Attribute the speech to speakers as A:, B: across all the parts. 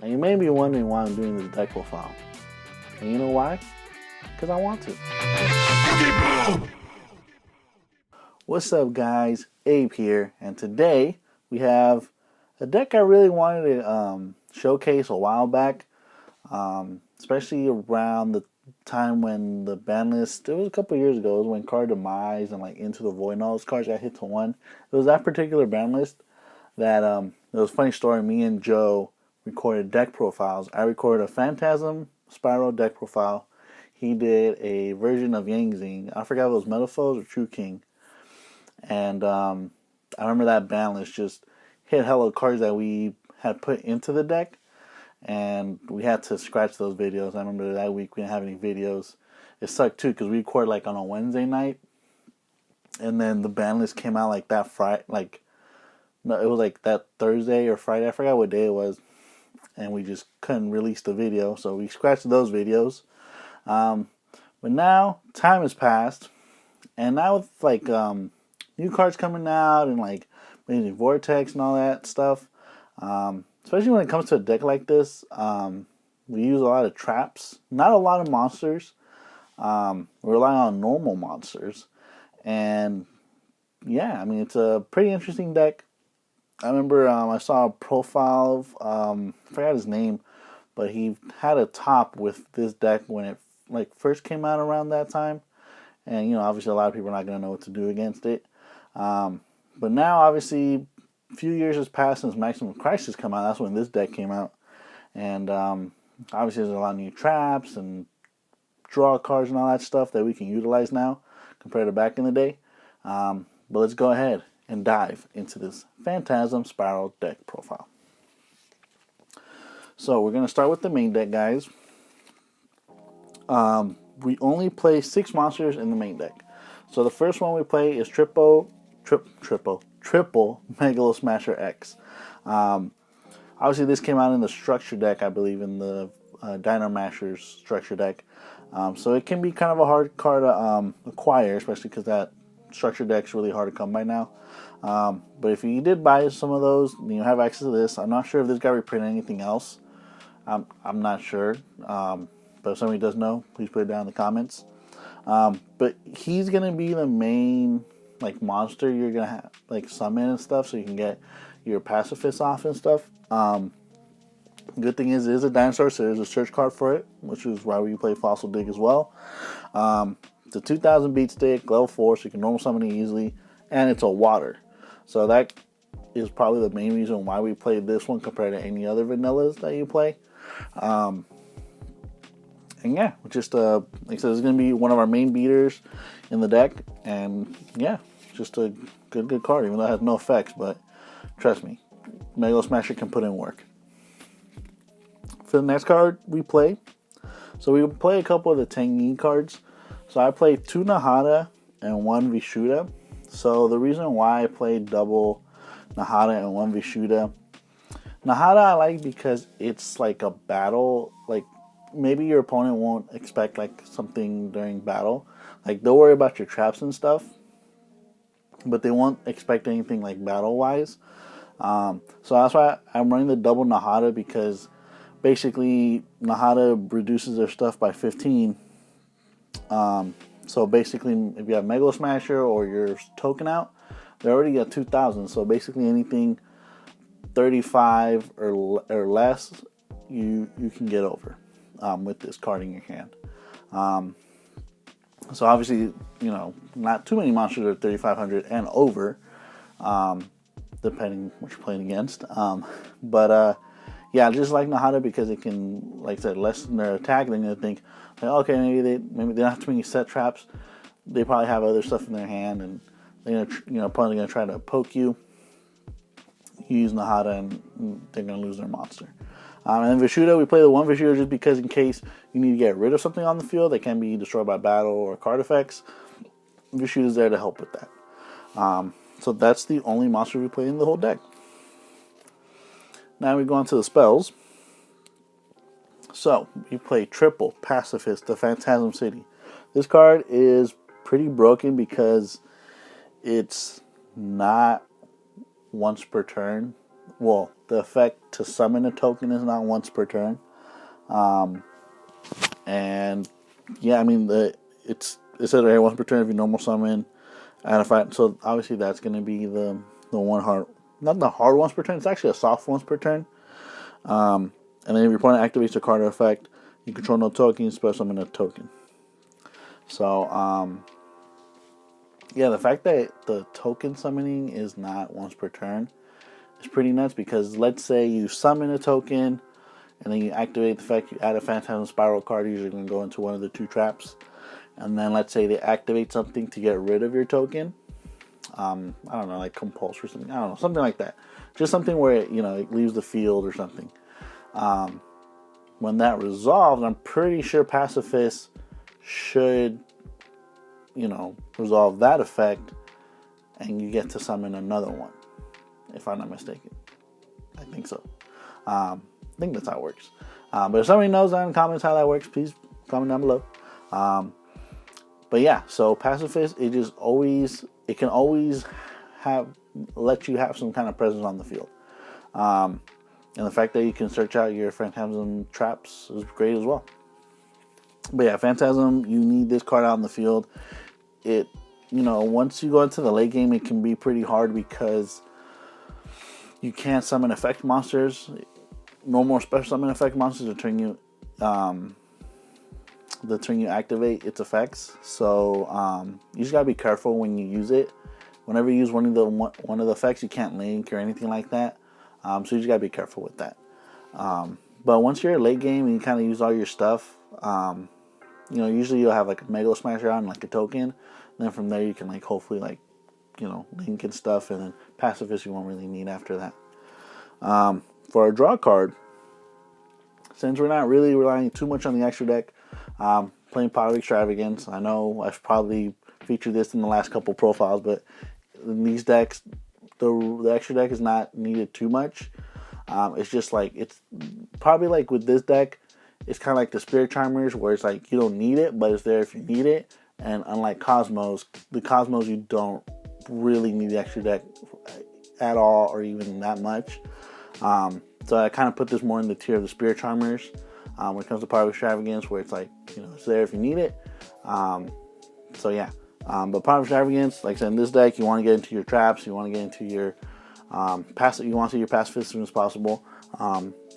A: Now you may be wondering why I'm doing this deck profile. And you know why? Because I want to. YugiBOOM! What's up guys, Abe here, and today we have a deck I really wanted to showcase a while back, especially around the time when the ban list, it was a couple years ago, it was when Card Demise and like Into the Void and all those cards got hit to 1. It was that particular ban list that, it was a funny story, me and Joe recorded deck profiles. I recorded a Phantasm Spiral deck profile. He did a version of Yangzing. I forgot if it was Metaphors or True King. And I remember that ban list just hit hella cards that we had put into the deck, and we had to scratch those videos. I remember that week we didn't have any videos. It sucked too because we recorded like on a Wednesday night, and then the ban list came out like that Friday, no, it was like that Thursday or Friday. I forgot what day it was, and we just couldn't release the video, so we scratched those videos. But now time has passed, and now with like new cards coming out and like maybe Vortex and all that stuff, especially when it comes to a deck like this, we use a lot of traps, not a lot of monsters. We rely on normal monsters, and yeah, I mean it's a pretty interesting deck. I remember I saw a profile of I forgot his name, but he had a top with this deck when it like first came out around that time, and you know obviously a lot of people are not going to know what to do against it. But now obviously a few years has passed since Maximum Crisis came out. That's when this deck came out, and obviously there's a lot of new traps and draw cards and all that stuff that we can utilize now compared to back in the day. But let's go ahead and dive into this Phantasm Spiral deck profile. So we're going to start with the main deck, guys. We only play 6 monsters in the main deck. So the first one we play is triple Megalo Smasher X. Obviously this came out in the structure deck, I believe, in the Dino Mashers structure deck. So it can be kind of a hard card to acquire, especially because that structure deck's really hard to come by now. But if you did buy some of those, you have access to this. I'm not sure if this guy reprinted anything else. I'm not sure. But if somebody does know, please put it down in the comments. But he's gonna be the main like monster you're gonna have like summon and stuff, so you can get your pacifists off and stuff. Good thing is it is a dinosaur, so there's a search card for it, which is why we play Fossil Dig as well. It's a 2000 beat stick, level 4, so you can normal summon it easily, and it's a water. So that is probably the main reason why we played this one compared to any other vanillas that you play. And yeah, just like I said, it's going to be one of our main beaters in the deck. And yeah, just a good card, even though it has no effects. But trust me, Megalo Smasher can put in work. For the next card we play, so we play a couple of the Tengi cards. So I played 2 Nahada and 1 Vishuda. So the reason why I played double Nahada and 1 Vishuda, Nahada I like because it's like a battle, like maybe your opponent won't expect like something during battle. Like they'll worry about your traps and stuff, but they won't expect anything like battle wise. So that's why I'm running the double Nahada, because basically Nahada reduces their stuff by 15. So basically if you have Megalo Smasher or your token out, they already got 2000. So basically anything 35 or less you can get over with this card in your hand. So obviously, you know, not too many monsters are 3500 and over, depending what you're playing against. Yeah, I just like Nahada because it can, like I said, lessen their attack. They're gonna think, like, okay, maybe they don't have too many set traps. They probably have other stuff in their hand, and they're gonna, you know, probably gonna try to poke you. You use Nahada, and they're gonna lose their monster. And Vishuda, we play the 1 Vishuda just because in case you need to get rid of something on the field that can be destroyed by battle or card effects, Vishuda is there to help with that. So that's the only monster we play in the whole deck. Now we go on to the spells. So we play triple Pacifist, the Phantasm City. This card is pretty broken because it's not once per turn. well, the effect to summon a token is not once per turn. And yeah, I mean it says right, once per turn if you normal summon and a fight. So obviously that's going to be the one hard, not the hard once per turn. It's actually a soft once per turn. And then if your opponent activates a card or effect, you control no token, you special summon a token. So yeah, the fact that the token summoning is not once per turn is pretty nuts, because let's say you summon a token and then you activate the effect, you add a Phantasm Spiral card, usually going to go into one of the 2 traps. And then let's say they activate something to get rid of your token. I don't know, like Compulse or something. I don't know, something like that. Just something where it leaves the field or something. When that resolves, I'm pretty sure Pacifist should, resolve that effect, and you get to summon another one, if I'm not mistaken. I think so. I think that's how it works. But if somebody knows down in the comments how that works, please comment down below. But yeah, so Pacifist, it can always let you have some kind of presence on the field. And the fact that you can search out your Phantasm traps is great as well. But yeah, Phantasm, you need this card out in the field. Once you go into the late game, it can be pretty hard because you can't summon effect monsters. No more special summon effect monsters to turn you activate its effects. So you just gotta be careful when you use it. Whenever you use one of the effects, you can't link or anything like that. So you just gotta be careful with that. But once you're late game and you kind of use all your stuff, usually you'll have like a Megalo Smasher on, like a token. And then from there you can hopefully link and stuff, and then Pacifist you won't really need after that. For our draw card, since we're not really relying too much on the extra deck, playing Pot of Extravagance. I know I've probably featured this in the last couple profiles, but in these decks, the extra deck is not needed too much. It's just it's probably with this deck, it's kind of like the Spirit Charmers, where it's you don't need it, but it's there if you need it. And unlike Cosmos, you don't really need the extra deck at all, or even that much. So I kind of put this more in the tier of the Spirit Charmers when it comes to Pot of Extravagance, where it's it's there if you need it. So yeah. But Pot of Extravagance, like I said, in this deck, you want to get into your traps, you want to get into your you want to see your Pacifist as soon as possible.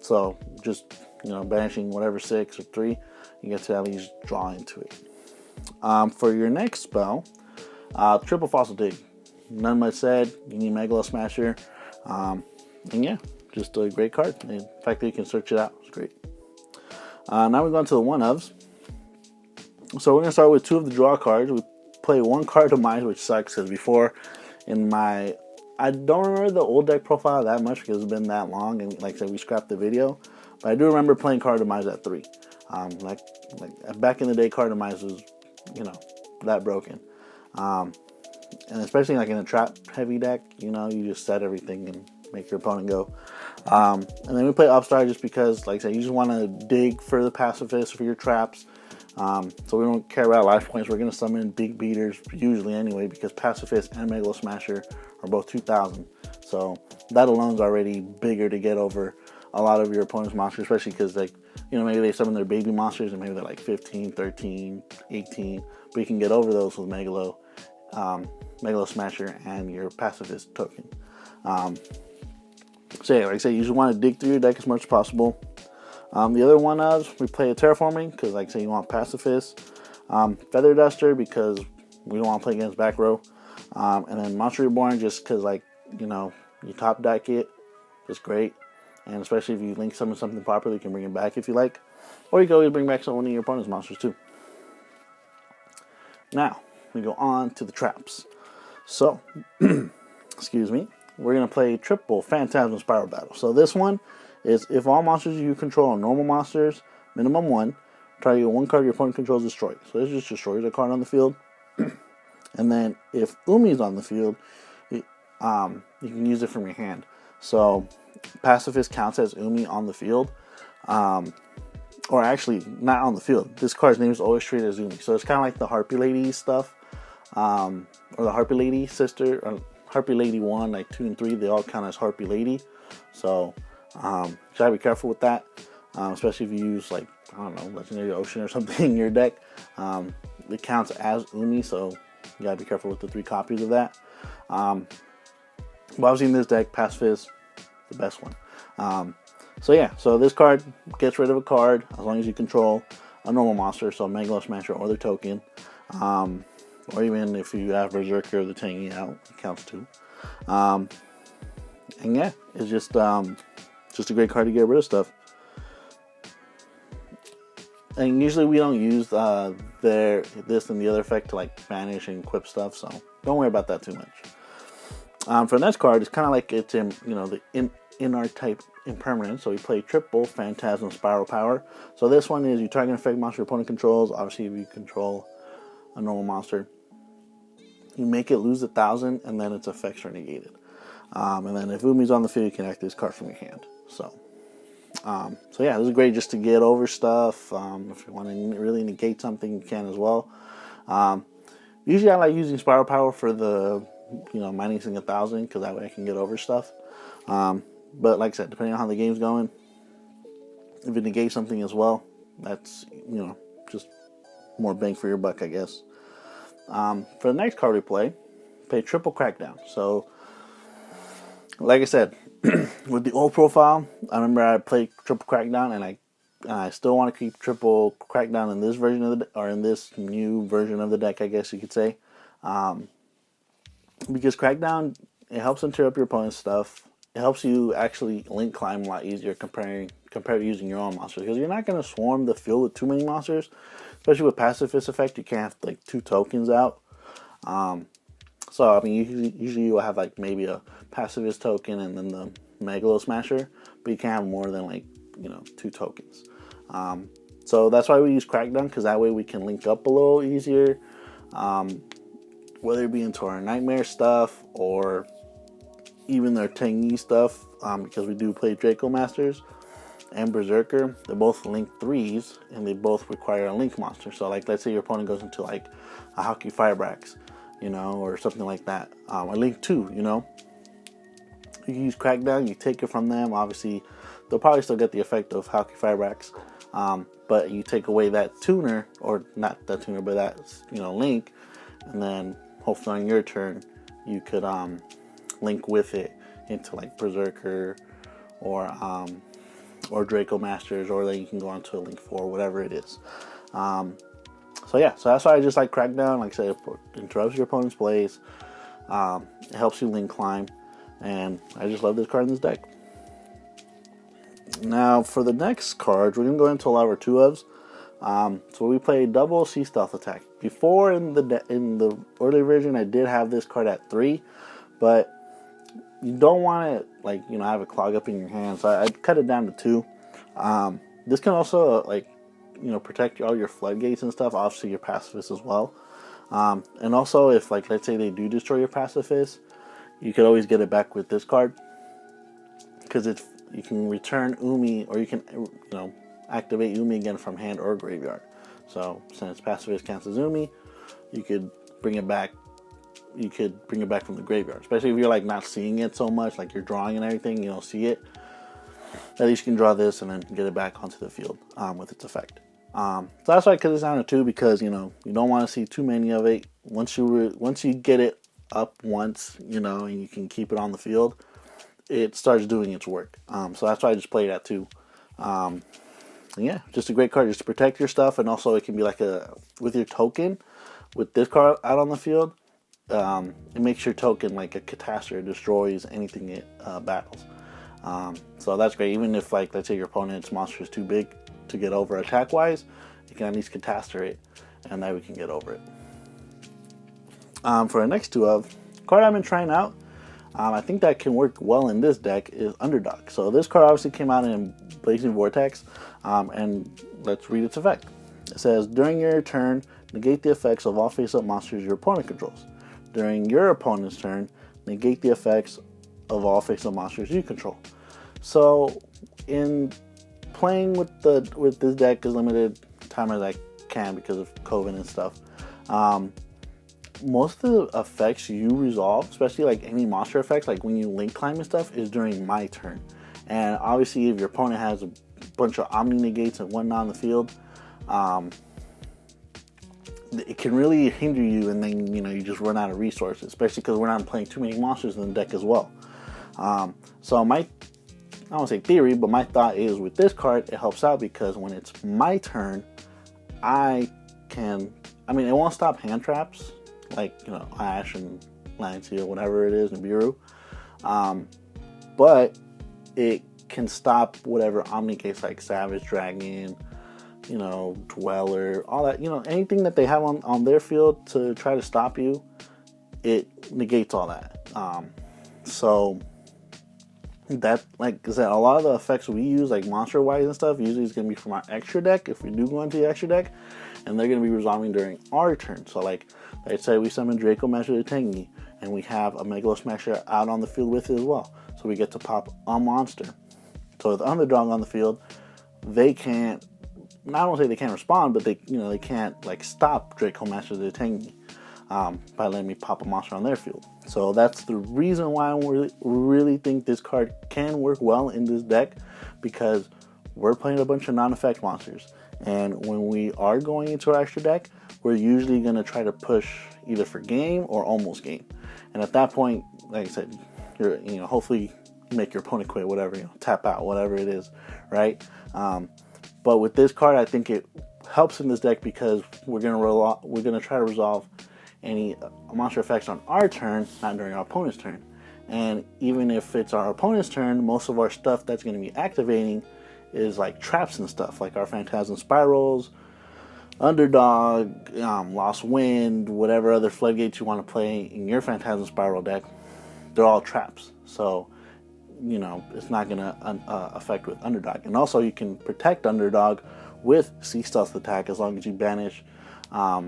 A: So just banishing whatever 6 or 3, you get to at least draw into it. For your next spell, Triple Fossil Dig. None much said. You need Megalo Smasher, and yeah, just a great card. And the fact that you can search it out is great. Now we're going to the one-ofs. So we're going to start with 2 of the draw cards. We play 1 card of mine, which sucks, because before I don't remember the old deck profile that much because it's been that long, and like I said, we scrapped the video. But I do remember playing Card Demise at 3. Like back in the day, Card Demise was, that broken. And especially in a trap heavy deck, you just set everything and make your opponent go. And then we play Upstart just because, like I said, you just want to dig for the Pacifist for your traps. So we don't care about life points. We're going to summon big beaters usually anyway, because Pacifist and Megalo Smasher are both 2,000. So that alone is already bigger to get over a lot of your opponent's monsters, especially because maybe they summon their baby monsters and maybe they're 15, 13, 18. But you can get over those with Megalo Smasher and your Pacifist token. So yeah, like I said, you just want to dig through your deck as much as possible. The other one we play a Terraforming, because like I say, you want Pacifist. Feather Duster, because we don't want to play against back row. And then Monster Reborn, just because you top deck it, it's great. And especially if you link summon something properly, you can bring it back if you like. Or you can always bring back one of your opponent's monsters too. Now, we go on to the traps. So, excuse me, we're going to play triple Phantasm Spiral Battle. So this one is if all monsters you control are normal monsters, minimum 1, target 1 card your opponent controls destroyed. So this just destroys a card on the field. And then if Umi is on the field, you can use it from your hand. So Pacifist counts as Umi on the field. Or actually, not on the field. This card's name is always treated as Umi. So it's kind of like the Harpy Lady stuff. Or the Harpy Lady sister. Or Harpy Lady 1, 2, and 3. They all count as Harpy Lady. So gotta be careful with that, especially if you use like, I don't know, Legendary Ocean or something in your deck. It counts as Umi, so you gotta be careful with the 3 copies of that. But obviously in this deck, Pacifist, the best one. So yeah, so this card gets rid of a card as long as you control a normal monster, so Megalo Smasher or their token, or even if you have Berserker or the Tangy out, it counts too. And yeah, it's just a great card to get rid of stuff. And usually we don't use this and the other effect to like banish and equip stuff, so don't worry about that too much. For the next card, it's kind of like it's in, you know, the in-art type impermanence. So we play triple Phantasm Spiral Power. So this one is you target an effect monster your opponent controls. Obviously, if you control a normal monster, you make it lose 1,000, and then its effects are negated. And then if Umi's on the field, you can activate this card from your hand. So yeah, this is great just to get over stuff. If you want to really negate something, you can as well. Usually, I like using Spiral Power for the, you know, minusing 1,000, because that way I can get over stuff. But like I said, depending on how the game's going, if it negates something as well, that's, you know, just more bang for your buck, I guess. For the next card we play triple Crackdown. So, like I said, with the old profile, I remember I played triple Crackdown, and I still want to keep triple Crackdown in this version of or in this new version of the deck, I guess you could say, because Crackdown, it helps interrupt your opponent's stuff. It helps you actually link climb a lot easier compared to using your own monsters, because you're not going to swarm the field with too many monsters, especially with Pacifist effect. You can't have like 2 tokens out. So I mean, usually you'll have like maybe a Pacifist token and then the Megalo Smasher, but you can't have more than like, you know, 2 tokens. So that's why we use Crackdown, because that way we can link up a little easier, whether it be into our Nightmare stuff or even their Tangy stuff, because we do play Draco Masters and Berserker. They're both link 3s, and they both require a link monster. So like, let's say your opponent goes into like a Haki Firebrax, you know, or something like that, a link 2, you know, you use Crackdown, you take it from them. Obviously they'll probably still get the effect of Haki Firebrax, but you take away that tuner, or not that tuner, but that, you know, link, and then hopefully on your turn you could link with it into like Berserker or Draco Masters, or then you can go on to a link 4, whatever it is. So yeah, so that's why I just like Crackdown. Like I said, it interrupts your opponent's plays, it helps you link climb, and I just love this card in this deck. Now for the next cards, we're going to go into a lot of our 2-ofs. So we play double Sea Stealth Attack. Before in the early version, I did have this card at 3, but you don't want to, like, you know, have it clog up in your hand, so I'd cut it down to 2. This can also, like, you know, protect all your floodgates and stuff, obviously your Pacifist as well. And also, if, like, let's say they do destroy your Pacifist, you could always get it back with this card, because you can return Umi, or you can, you know, activate Umi again from hand or graveyard. So since Pacifist counts as Umi, you could bring it back. You could bring it back from the graveyard, especially if you're like not seeing it so much, like you're drawing and everything, you don't see it. At least you can draw this and then get it back onto the field with its effect. So that's why I cut this down to 2, because, you know, you don't want to see too many of it. Once you get it up once, you know, and you can keep it on the field, it starts doing its work. So that's why I just played it at 2. Yeah, just a great card just to protect your stuff, and also it can be like with your token, with this card out on the field, it makes your token like a catastrophe, destroys anything it battles. So that's great. Even if, like, let's say your opponent's monster is too big to get over attack wise, you can at least catastrophe it, and now we can get over it. For the next 2-of, card I've been trying out, I think that can work well in this deck, is Underdog. So this card obviously came out in Blazing Vortex, and let's read its effect. It says, during your turn, negate the effects of all face-up monsters your opponent controls. During your opponent's turn, negate the effects of all face-up monsters you control. So, in playing with this deck as limited time as I can because of COVID and stuff, most of the effects you resolve, especially like any monster effects, like when you link climb and stuff, is during my turn. And obviously, if your opponent has a bunch of Omni Negates and whatnot on the field, it can really hinder you, and then you just run out of resources, especially because we're not playing too many monsters in the deck as well. So I don't want to say theory, but my thought is with this card, it helps out because when it's my turn, it won't stop hand traps, like, Ash and Lancia, whatever it is, Nibiru. But it can stop whatever Omni case, like Savage Dragon, Dweller, all that, anything that they have on their field to try to stop you, it negates all that. So that, like I said, a lot of the effects we use, like monster wise and stuff, usually is going to be from our extra deck if we do go into the extra deck, and they're going to be resolving during our turn. So like I said, we summon Draco Master the Tengi, and we have a Megalo Smasher out on the field with it as well, so we get to pop a monster. So with Underdog on the field, they can't, I don't say they can't respond, but they can't like stop Draco Master the Tengi by letting me pop a monster on their field. So that's the reason why I really think this card can work well in this deck, because we're playing a bunch of non-effect monsters, and when we are going into our extra deck, we're usually going to try to push either for game or almost game. And at that point, like I said, you're hopefully you make your opponent quit, whatever, tap out, whatever it is, right? But with this card, I think it helps in this deck because we're gonna try to resolve any monster effects on our turn, not during our opponent's turn. And even if it's our opponent's turn, most of our stuff that's going to be activating is like traps and stuff, like our Phantasm Spirals, Underdog, Lost Wind, whatever other floodgates you want to play in your Phantasm Spiral deck. They're all traps, so it's not going to affect with Underdog. And also you can protect Underdog with Sea Stealth attack as long as you banish a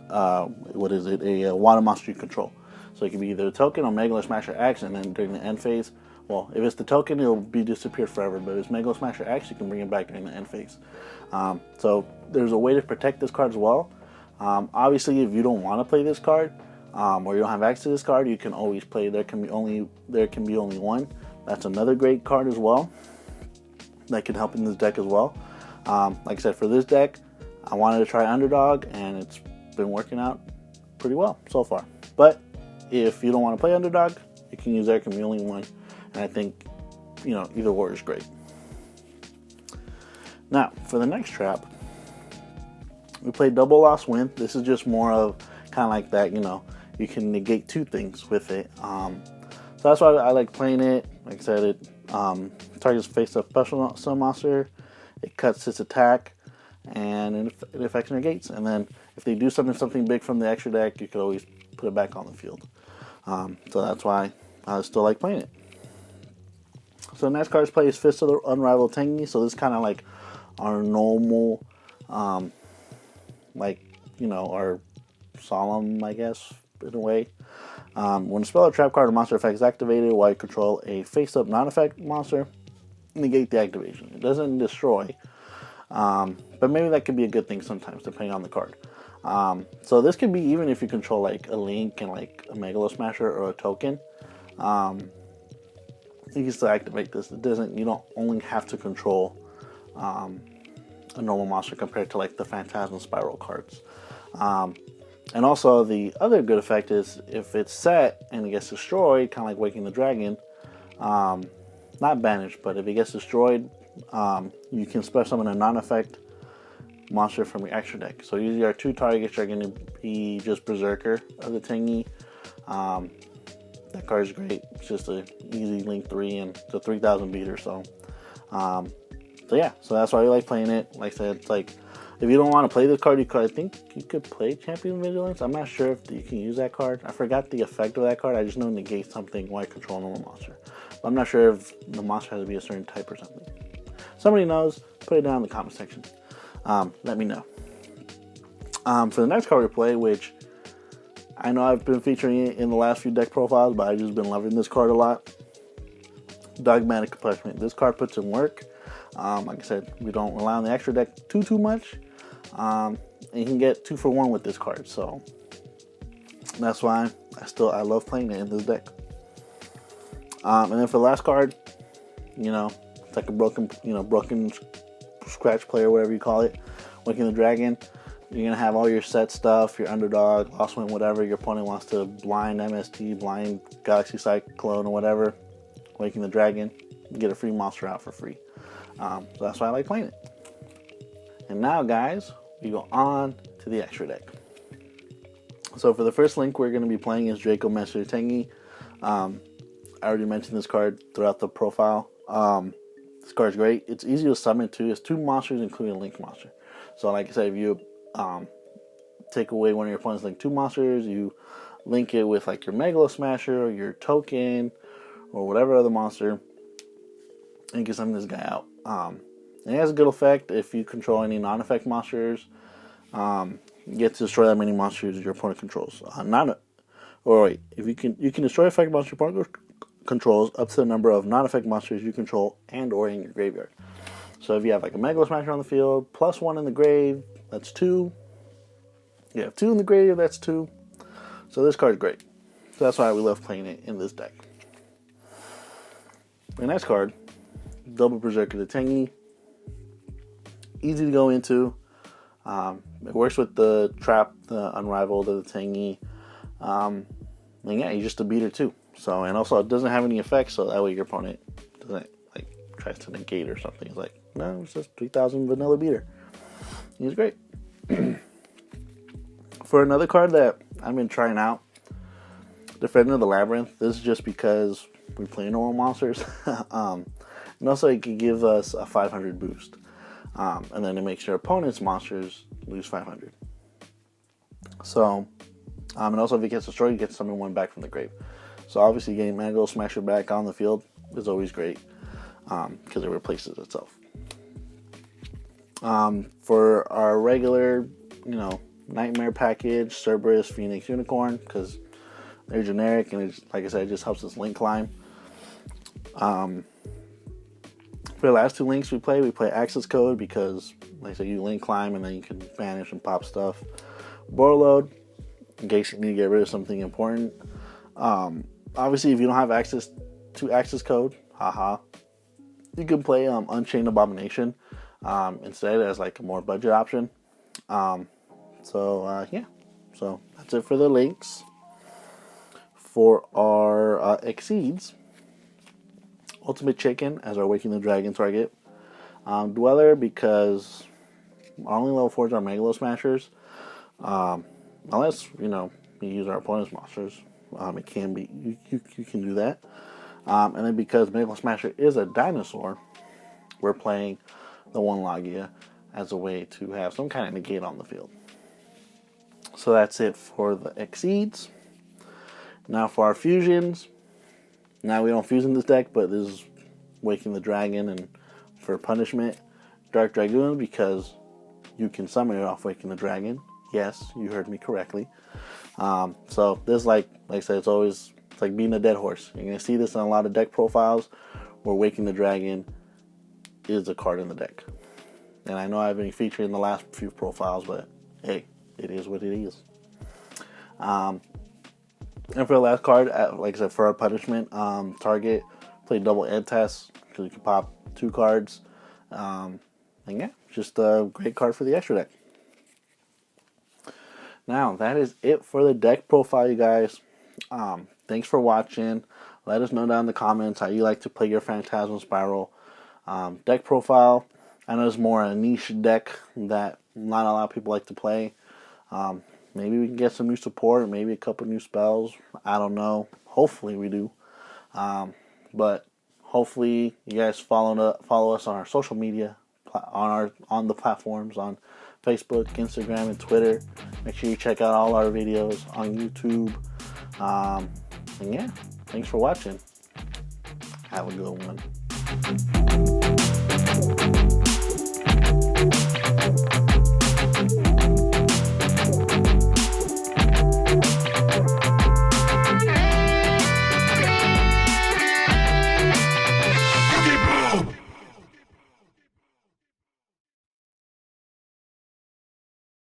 A: water monster you control. So it can be either a token or Megalo Smasher X, and then during the end phase, well, if it's the token, it'll be disappeared forever, but if it's Megalo Smasher X, you can bring it back during the end phase. So there's a way to protect this card as well. Obviously, if you don't want to play this card, or you don't have access to this card, you can always play There Can Be Only One. That's another great card as well that can help in this deck as well. Like I said, for this deck, I wanted to try Underdog, and it's been working out pretty well so far. But if you don't want to play Underdog, you can use There Can Be Only One, and I think either or is great. Now for the next trap, we played Double Lost Wind. This is just more of kind of like that, you can negate two things with it. So that's why I like playing it. Like I said, it targets face-up special summon monster, it cuts its attack, and it affects negates. And then if they do something big from the extra deck, you could always put it back on the field. So that's why I still like playing it. So the next card is played is Fist of the Unrivaled Tengi. So this is kind of like our normal, our solemn, I guess, in a way. When a spell or trap card or monster effect is activated while you control a face-up non-effect monster, negate the activation. It doesn't destroy, but maybe that could be a good thing sometimes, depending on the card. So this could be even if you control like a Link and like a Megalo Smasher or a token. You can still activate this. You don't only have to control a normal monster compared to like the Phantasm Spiral cards. And also the other good effect is if it's set and it gets destroyed, kind of like Waking the Dragon, not banished, but if it gets destroyed, you can special summon a non-effect monster from your extra deck. So usually our two targets are going to be just Berserker of the Tengi. That card is great. It's just an easy Link 3 and it's a 3000 beater. So yeah, so that's why we like playing it. Like I said, it's like if you don't want to play this card, I think you could play Champion Vigilance. I'm not sure if you can use that card. I forgot the effect of that card. I just know it negates something while I control a normal monster. But I'm not sure if the monster has to be a certain type or something. Somebody knows, put it down in the comment section. Let me know. For the next card we play, which I know I've been featuring it in the last few deck profiles, but I've just been loving this card a lot. Dogmatic Accomplishment. This card puts in work. Like I said, we don't rely on the extra deck too much. And you can get 2 for 1 with this card. So that's why I love playing it in this deck. And then for the last card, You know, it's like a broken scratch play or whatever you call it. Waking the Dragon. You're going to have all your set stuff, your underdog, lost win, whatever. Your opponent wants to blind MST, blind Galaxy Cyclone, or whatever. Waking the Dragon, you get a free monster out for free. So that's why I like playing it. And now, guys, we go on to the extra deck. So for the first link we're going to be playing is Draco Messer Tengi. I already mentioned this card throughout the profile. This card's great. It's easy to summon too. It's 2 monsters, including a link monster. So like I said, if you take away one of your opponent's link 2 monsters, you link it with like your Megalo Smasher or your token or whatever other monster, and you can summon this guy out. And it has a good effect if you control any non-effect monsters. You get to destroy that many monsters your opponent controls. If you can destroy effect monsters your opponent controls up to the number of non-effect monsters you control and or in your graveyard. So if you have like a Megalo Smasher on the field, +1 in the grave, that's 2. You have 2 in the grave, that's 2. So this card's great. So that's why we love playing it in this deck. The next card, Double Berserker the Tengi. Easy to go into. It works with the Trap, the Unrivaled, of the Tengi. And yeah, you're just a beater too. So, and also it doesn't have any effects, so that way your opponent doesn't like tries to negate or something. It's like, no, it's just 3000 vanilla beater. He's great. For another card that I've been trying out, Defender of the Labyrinth. This is just because we play normal monsters. And also it can give us a 500 boost. And then it makes your opponent's monsters lose 500. So, and also if it gets destroyed, you get to summon 1 back from the grave. So obviously getting Megalo Smasher back on the field is always great, because it replaces itself. For our regular, Nightmare package, Cerberus, Phoenix, Unicorn, because they're generic, and it's, like I said, it just helps us link climb. For the last 2 links we play Access Code, because, like I said, you link climb and then you can banish and pop stuff. Borload, in case you need to get rid of something important. Obviously, if you don't have access to Access Code, you can play Unchained Abomination instead as like a more budget option. Yeah, so that's it for the links. For our Exceeds, Ultimate Chicken as our Waking the Dragon target. Dweller, because our only level 4s are Megalo Smashers. Unless, we use our opponent's monsters. It can be, you can do that. And then because Megalo Smasher is a dinosaur, we're playing the 1 Logia as a way to have some kind of negate on the field. So that's it for the Exceeds. Now for our fusions. Now we don't fuse in this deck, but this is Waking the Dragon, and for punishment, Dark Dragoon, because you can summon it off Waking the Dragon. Yes, you heard me correctly. So this, like I said, it's like beating a dead horse. You're going to see this in a lot of deck profiles where Waking the Dragon is a card in the deck. And I know I've been featured in the last few profiles, but hey, it is what it is. And for the last card, like I said, for our punishment target, play double end test, because you can pop 2 cards. And yeah, just a great card for the extra deck. Now, that is it for the deck profile, you guys. Thanks for watching. Let us know down in the comments how you like to play your Phantasm Spiral deck profile. I know it's more a niche deck that not a lot of people like to play. Maybe we can get some new support, maybe a couple new spells. I don't know. Hopefully we do. But hopefully you guys follow us on our social media, on the platforms, on Facebook, Instagram, and Twitter. Make sure you check out all our videos on YouTube. And yeah, thanks for watching. Have a good one.